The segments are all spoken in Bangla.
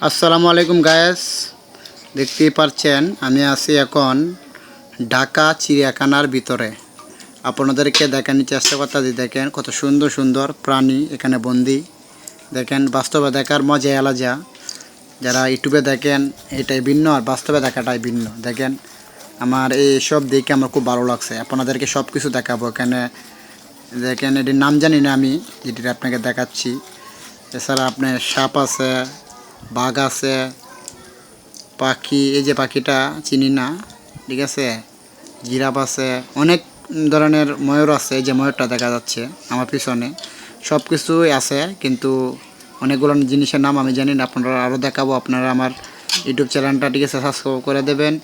আসসালামু আলাইকুম গায়েস, দেখতেই পাচ্ছেন আমি আছি এখন ঢাকা চিড়িয়াখানার ভিতরে। আপনাদেরকে দেখানোর চেষ্টা করতেছি। দেখেন কত সুন্দর সুন্দর প্রাণী এখানে বন্দি। দেখেন বাস্তবে দেখার মজা আলাদা। যারা ইউটিউবে দেখেন এটাই ভিন্ন, আর বাস্তবে দেখাটাই ভিন্ন। দেখেন আমার এই সব দেখে আমার খুব ভালো লাগছে। আপনাদেরকে সব কিছু দেখাবো এখানে। দেখেন এটির নাম জানি না আমি, যেটি আপনাকে দেখাচ্ছি। এছাড়া আপনার সাপ আছে, বাঘ আছে, পাখি, এই যে পাখিটা চিনি না, ঠিক আছে, জিরাফ আছে, অনেক ধরনের ময়ূর আছে। এই যে ময়ূরটা দেখা যাচ্ছে আমার পিছনে, সব কিছুই আছে, কিন্তু অনেকগুলো জিনিসের নাম আমি জানি না। আপনারা আরও দেখাবো। আপনারা আমার ইউটিউব চ্যানেলটা, ঠিক আছে, সাবস্ক্রাইব করে দেবেন।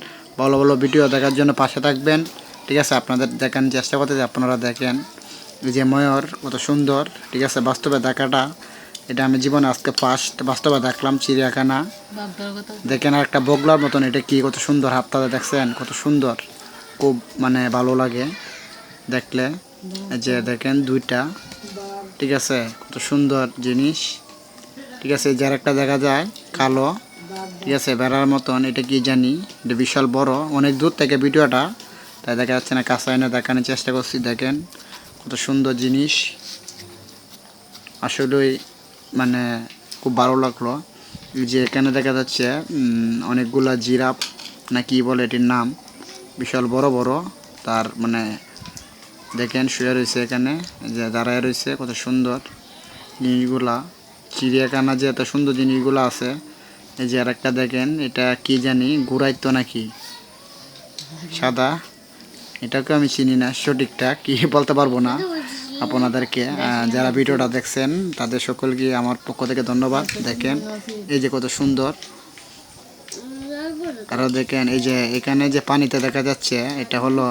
ভালো ভালো ভিডিও দেখার জন্য পাশে থাকবেন, ঠিক আছে। আপনাদের দেখানোর চেষ্টা করতে যে আপনারা দেখেন এই যে ময়ূর কত সুন্দর, ঠিক আছে। বাস্তবে দেখাটা এটা আমি জীবনে আজকে ফার্স্ট বাস্তবে দেখলাম চিড়িয়াখানা। দেখেন আর একটা বগলার মতন, এটা কি কত সুন্দর হাতটা দেখছেন, কত সুন্দর, খুব মানে ভালো লাগে দেখলে। এই যে দেখেন দুইটা, ঠিক আছে, কত সুন্দর জিনিস, ঠিক আছে। যার একটা দেখা যায় কালো, ঠিক আছে, বেড়ার মতন, এটা কি জানি, এটা বিশাল বড়, অনেক দূর থেকে ভিডিওটা, তাই দেখা যাচ্ছে না, কাছে এনে দেখানোর চেষ্টা করছি। দেখেন কত সুন্দর জিনিস, আসলেই মানে খুব ভালো লাগলো। যে এখানে দেখা যাচ্ছে অনেকগুলা জিরাফ না কি বলে এটির নাম, বিশাল বড় বড়, তার মানে দেখেন শুয়ে রয়েছে এখানে, যে দাঁড়ায় রয়েছে, কত সুন্দর জিনিসগুলা। চিড়িয়াখানা যে এত সুন্দর জিনিসগুলো আছে। এই যে আর একটা দেখেন, এটা কি জানি ঘুরাইতো নাকি সাদা, এটাকে আমি চিনি না, সঠিকটা কি বলতে পারবো না আপনাদেরকে। যারা ভিডিওটা দেখছেন তাদের সকলকে আমার পক্ষ থেকে ধন্যবাদ। দেখেন এই যে কত সুন্দর, আরও দেখেন এই যে এখানে যে পানিতে দেখা যাচ্ছে, এটা হলো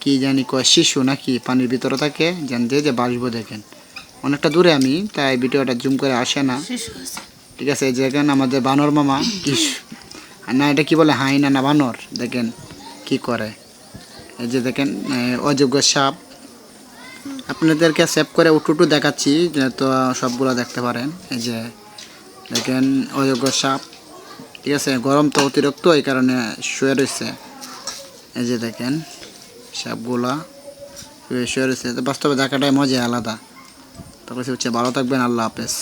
কি জানি কয়, শিশু নাকি পানির ভিতরে থাকে, জানতে যে বাসবো। দেখেন অনেকটা দূরে আমি, তাই ভিডিওটা জুম করে আসে না, ঠিক আছে। এই যে এখানে আমাদের বানর মামা কি না, এটা কি বলে, হাইনা না বানর, দেখেন কি করে। এই যে দেখেন অযোগ্য সাপ, আপনাদেরকে সেভ করে উঠু দেখাচ্ছি, তো সবগুলো দেখতে পারেন। এই যে দেখেন অযোগ্য সাপ, ঠিক আছে, গরম তো অতিরিক্ত, এই কারণে শুয়ে রয়েছে। এই যে দেখেন সাপগুলা শুয়ে রয়েছে। বাস্তবে দেখাটাই মজা আলাদা। তারপরে হচ্ছে ভালো থাকবেন, আল্লাহ হাফেজ।